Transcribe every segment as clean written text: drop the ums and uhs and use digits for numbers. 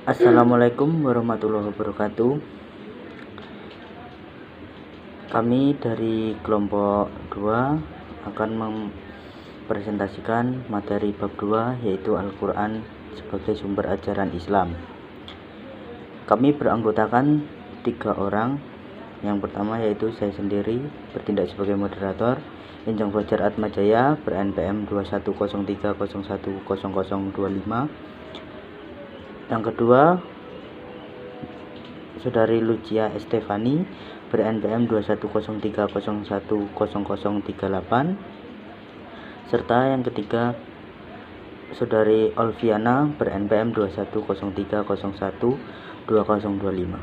Assalamualaikum warahmatullahi wabarakatuh. Kami dari kelompok 2 akan mempresentasikan materi bab 2, yaitu Al-Quran sebagai sumber ajaran Islam. Kami beranggotakan 3 orang. Yang pertama yaitu saya sendiri, bertindak sebagai moderator, Injang Fajar Atmajaya, ber-NPM 2103010025. Yang kedua, Saudari Lucia Estefani, ber-NPM 2103010038. Serta yang ketiga, Saudari Olviana, ber-NPM 2103012025.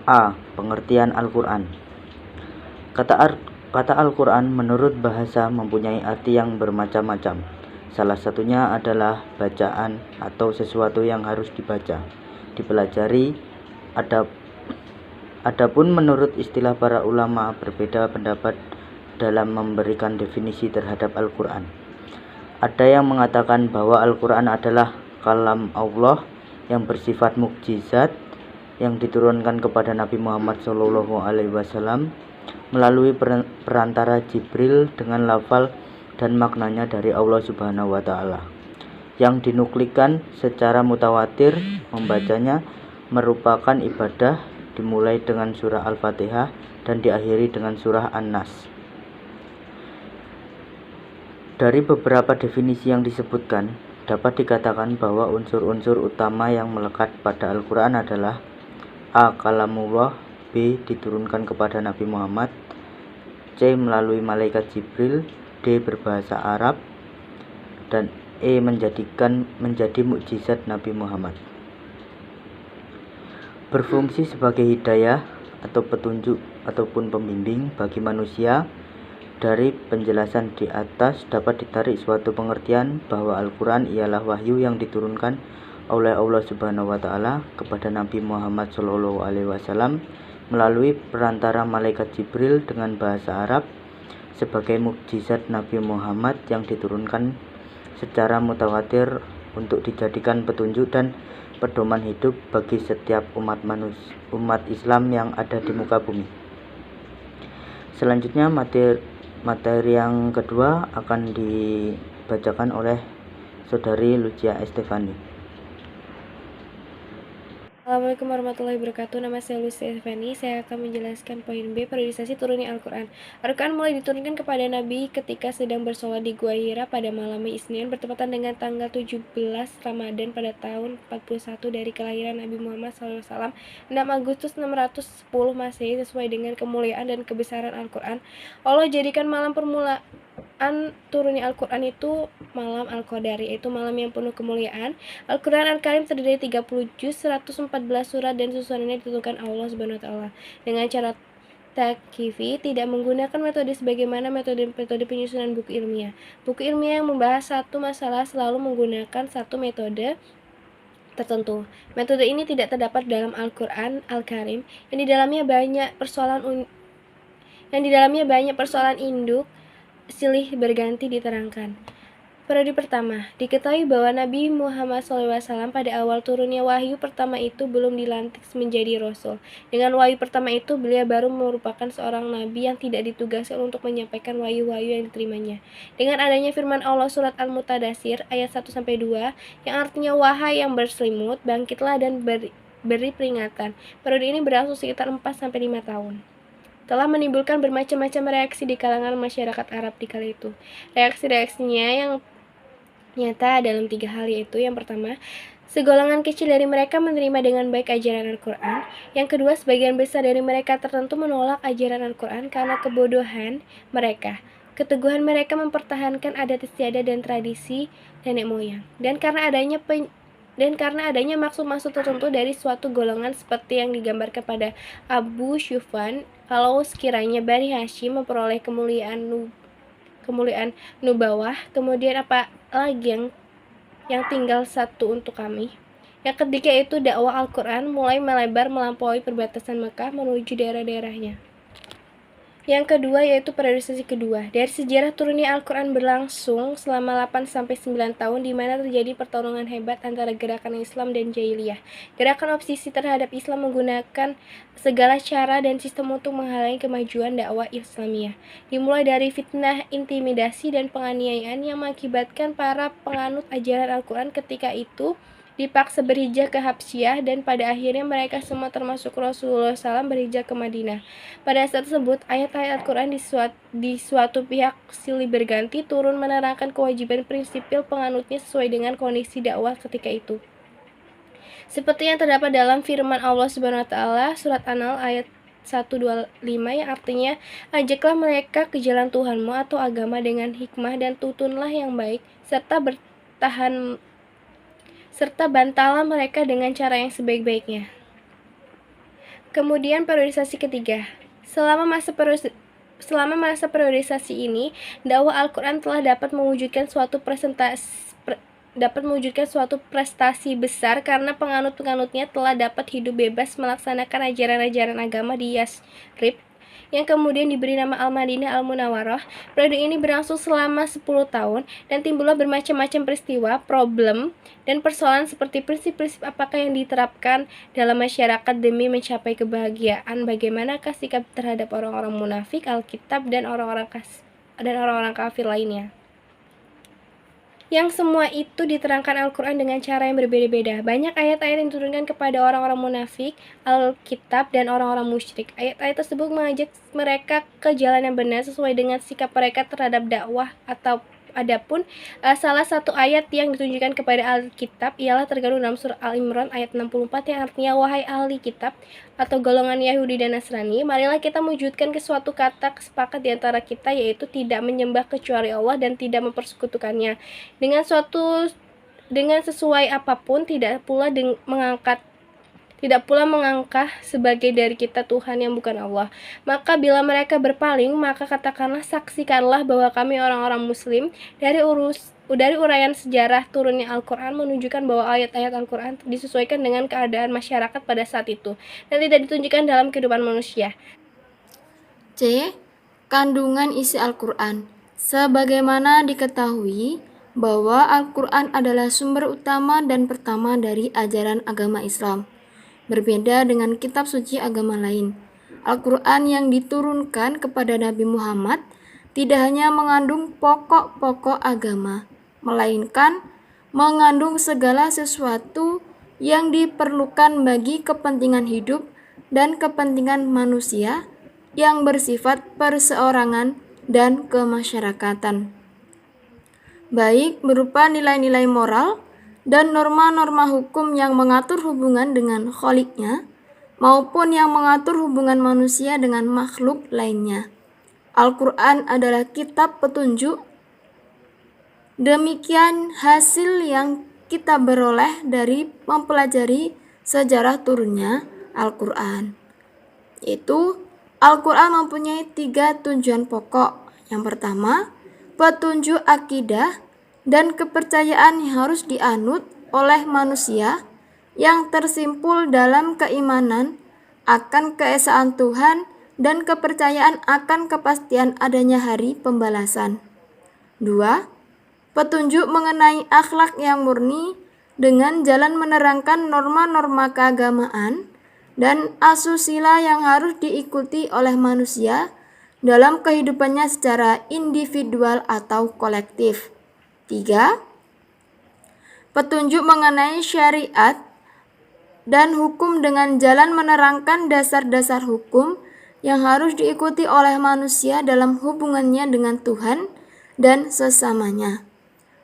A. Pengertian Al-Quran. Kata Al-Quran menurut bahasa mempunyai arti yang bermacam-macam. Salah satunya adalah bacaan atau sesuatu yang harus dibaca, dipelajari. Adapun menurut istilah para ulama berbeda pendapat dalam memberikan definisi terhadap Al-Quran. Ada yang mengatakan bahwa Al-Quran adalah kalam Allah yang bersifat mukjizat yang diturunkan kepada Nabi Muhammad SAW melalui perantara Jibril dengan lafal dan maknanya dari Allah Subhanahu wa Ta'ala, yang dinuklikan secara mutawatir. Membacanya merupakan ibadah, dimulai dengan surah Al-Fatihah dan diakhiri dengan surah An-Nas. Dari beberapa definisi yang disebutkan, dapat dikatakan bahwa unsur-unsur utama yang melekat pada Al-Quran adalah A. Kalamullah, B. Diturunkan kepada Nabi Muhammad, C. Melalui malaikat Jibril, D. Berbahasa Arab, dan E. menjadi mukjizat Nabi Muhammad. Berfungsi sebagai hidayah atau petunjuk ataupun pembimbing bagi manusia. Dari penjelasan di atas dapat ditarik suatu pengertian bahwa Al-Quran ialah wahyu yang diturunkan oleh Allah Subhanahu wa Ta'ala kepada Nabi Muhammad SAW melalui perantara malaikat Jibril dengan bahasa Arab, sebagai mukjizat Nabi Muhammad yang diturunkan secara mutawatir untuk dijadikan petunjuk dan pedoman hidup bagi setiap umat Islam yang ada di muka bumi. Selanjutnya materi yang kedua akan dibacakan oleh Saudari Lucia Estefani. Assalamualaikum warahmatullahi wabarakatuh. Nama saya Lucia Estefani. Saya akan menjelaskan poin B, periodisasi turunnya Al-Quran. Al-Quran mulai diturunkan kepada Nabi ketika sedang bersolat di Gua Hira pada malam Isnin bertepatan dengan tanggal 17 Ramadan pada tahun 41 dari kelahiran Nabi Muhammad SAW, 6 Agustus 610 Masehi, sesuai dengan kemuliaan dan kebesaran Al-Quran. Allah jadikan malam permulaan turunnya Al-Quran itu malam Al-Qadar, yaitu malam yang penuh kemuliaan. Al-Quran Al-Karim terdiri dari 30 juz, 114 surat, dan susunannya ditentukan Allah Subhanahu wa Ta'ala dengan cara takfifi, tidak menggunakan metode sebagaimana metode penyusunan buku ilmiah. Buku ilmiah yang membahas satu masalah selalu menggunakan satu metode tertentu. Metode ini tidak terdapat dalam Al-Quran Al-Karim yang di dalamnya banyak persoalan induk silih berganti diterangkan. Periode pertama, diketahui bahwa Nabi Muhammad SAW pada awal turunnya wahyu pertama itu belum dilantik menjadi Rasul. Dengan wahyu pertama itu, beliau baru merupakan seorang Nabi yang tidak ditugaskan untuk menyampaikan wahyu-wahyu yang diterimanya. Dengan adanya firman Allah surat Al-Mutadatsir ayat 1-2, yang artinya wahai yang berselimut, bangkitlah dan beri peringatan. Periode ini berlangsung sekitar 4-5 tahun. Telah menimbulkan bermacam-macam reaksi di kalangan masyarakat Arab di kala itu. Reaksi-reaksinya yang nyata dalam 3 hal, yaitu yang pertama, segolongan kecil dari mereka menerima dengan baik ajaran Al-Quran. Yang kedua, sebagian besar dari mereka tertentu menolak ajaran Al-Quran karena kebodohan mereka. Keteguhan mereka mempertahankan adat istiadat dan tradisi nenek moyang. Dan karena adanya maksud-maksud tertentu dari suatu golongan seperti yang digambarkan pada Abu Syufan, kalau sekiranya Bani Hashim memperoleh kemuliaan nubawah, kemudian apa lagi yang tinggal satu untuk kami. Yang ketiga itu dakwah Al-Quran mulai melebar melampaui perbatasan Mekah menuju daerah-daerahnya. Yang kedua yaitu periodisasi kedua. Dari sejarah turunnya Al-Quran berlangsung selama 8-9 tahun di mana terjadi pertarungan hebat antara gerakan Islam dan Jahiliyah. Gerakan oposisi terhadap Islam menggunakan segala cara dan sistem untuk menghalangi kemajuan dakwah Islamiyah. Dimulai dari fitnah, intimidasi, dan penganiayaan yang mengakibatkan para penganut ajaran Al-Quran ketika itu dipaksa berhijrah ke Habsyah dan pada akhirnya mereka semua termasuk Rasulullah SAW berhijrah ke Madinah. Pada saat tersebut, ayat-ayat Al-Quran di suatu pihak silih berganti turun menerangkan kewajiban prinsipil penganutnya sesuai dengan kondisi dakwah ketika itu. Seperti yang terdapat dalam firman Allah Subhanahu wa taala surat An-Nahl ayat 125 yang artinya, ajaklah mereka ke jalan Tuhanmu atau agama dengan hikmah dan tutunlah yang baik serta bantalah mereka dengan cara yang sebaik-baiknya. Kemudian periodisasi ketiga. Selama masa periodisasi ini, dakwah Al-Quran telah dapat mewujudkan suatu prestasi besar karena penganut-penganutnya telah dapat hidup bebas melaksanakan ajaran-ajaran agama di Yasrib yang kemudian diberi nama Al-Madinah Al-Munawwarah. Periode ini berlangsung selama 10 tahun dan timbullah bermacam-macam peristiwa, problem, dan persoalan seperti prinsip-prinsip apakah yang diterapkan dalam masyarakat demi mencapai kebahagiaan, bagaimanakah sikap terhadap orang-orang munafik, Alkitab, dan orang-orang kafir lainnya. Yang semua itu diterangkan Al-Quran dengan cara yang berbeda-beda. Banyak ayat-ayat yang diturunkan kepada orang-orang munafik, Alkitab, dan orang-orang musyrik. Ayat-ayat tersebut mengajak mereka ke jalan yang benar sesuai dengan sikap mereka terhadap dakwah Adapun salah satu ayat yang ditunjukkan kepada Alkitab ialah terkandung dalam surah Al-Imran ayat 64 yang artinya, wahai ahli kitab atau golongan Yahudi dan Nasrani, marilah kita mewujudkan suatu kata sepakat di antara kita, yaitu tidak menyembah kecuali Allah dan tidak mempersekutukannya dengan sesuai apapun, tidak pula mengangkah sebagai dari kita Tuhan yang bukan Allah. Maka bila mereka berpaling, maka katakanlah, saksikanlah bahwa kami orang-orang muslim. Dari uraian sejarah turunnya Al-Quran menunjukkan bahwa ayat-ayat Al-Quran disesuaikan dengan keadaan masyarakat pada saat itu dan tidak ditunjukkan dalam kehidupan manusia. C. Kandungan isi Al-Quran. Sebagaimana diketahui bahwa Al-Quran adalah sumber utama dan pertama dari ajaran agama Islam. Berbeda dengan kitab suci agama lain, Al-Quran yang diturunkan kepada Nabi Muhammad tidak hanya mengandung pokok-pokok agama, melainkan mengandung segala sesuatu yang diperlukan bagi kepentingan hidup dan kepentingan manusia yang bersifat perseorangan dan kemasyarakatan, baik berupa nilai-nilai moral dan norma-norma hukum yang mengatur hubungan dengan Kholiknya, maupun yang mengatur hubungan manusia dengan makhluk lainnya. Al-Quran adalah kitab petunjuk. Demikian hasil yang kita beroleh dari mempelajari sejarah turunnya Al-Quran, yaitu Al-Quran mempunyai 3 tujuan pokok. Yang pertama, petunjuk akidah dan kepercayaan yang harus dianut oleh manusia yang tersimpul dalam keimanan akan keesaan Tuhan dan kepercayaan akan kepastian adanya hari pembalasan. 2. Petunjuk mengenai akhlak yang murni dengan jalan menerangkan norma-norma keagamaan dan asusila yang harus diikuti oleh manusia dalam kehidupannya secara individual atau kolektif. 3. Petunjuk mengenai syariat dan hukum dengan jalan menerangkan dasar-dasar hukum yang harus diikuti oleh manusia dalam hubungannya dengan Tuhan dan sesamanya.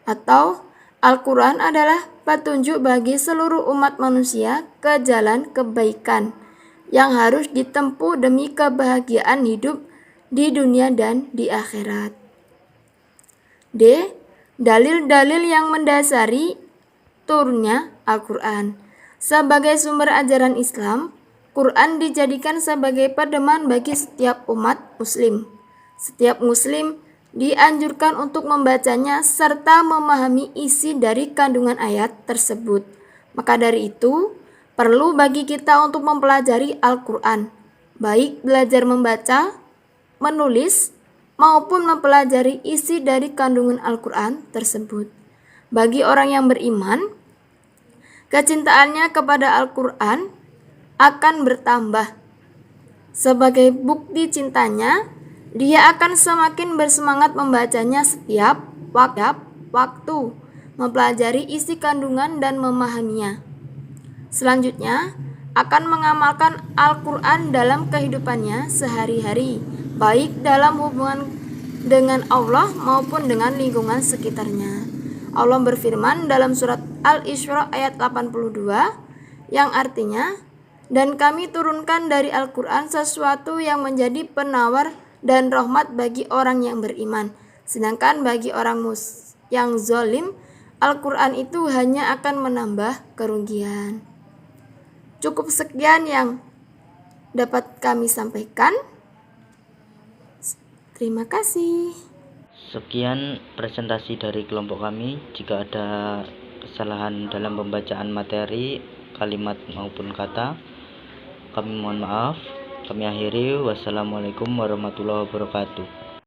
Atau Al-Quran adalah petunjuk bagi seluruh umat manusia ke jalan kebaikan yang harus ditempuh demi kebahagiaan hidup di dunia dan di akhirat. D. Dalil-dalil yang mendasari turunnya Al-Quran. Sebagai sumber ajaran Islam, Quran dijadikan sebagai pedoman bagi setiap umat muslim. Setiap muslim dianjurkan untuk membacanya serta memahami isi dari kandungan ayat tersebut. Maka dari itu, perlu bagi kita untuk mempelajari Al-Quran, baik belajar membaca, menulis maupun mempelajari isi dari kandungan Al-Quran tersebut. Bagi orang yang beriman, kecintaannya kepada Al-Quran akan bertambah. Sebagai bukti cintanya, dia akan semakin bersemangat membacanya setiap waktu, mempelajari isi kandungan dan memahaminya. Selanjutnya, akan mengamalkan Al-Quran dalam kehidupannya sehari-hari, baik dalam hubungan dengan Allah maupun dengan lingkungan sekitarnya. Allah berfirman dalam surat Al-Isra ayat 82 yang artinya, dan kami turunkan dari Al-Quran sesuatu yang menjadi penawar dan rahmat bagi orang yang beriman. Sedangkan bagi orang yang zalim, Al-Quran itu hanya akan menambah kerugian. Cukup sekian yang dapat kami sampaikan. Terima kasih. Sekian presentasi dari kelompok kami. Jika ada kesalahan dalam pembacaan materi, kalimat maupun kata, kami mohon maaf. Kami akhiri. Wassalamualaikum warahmatullahi wabarakatuh.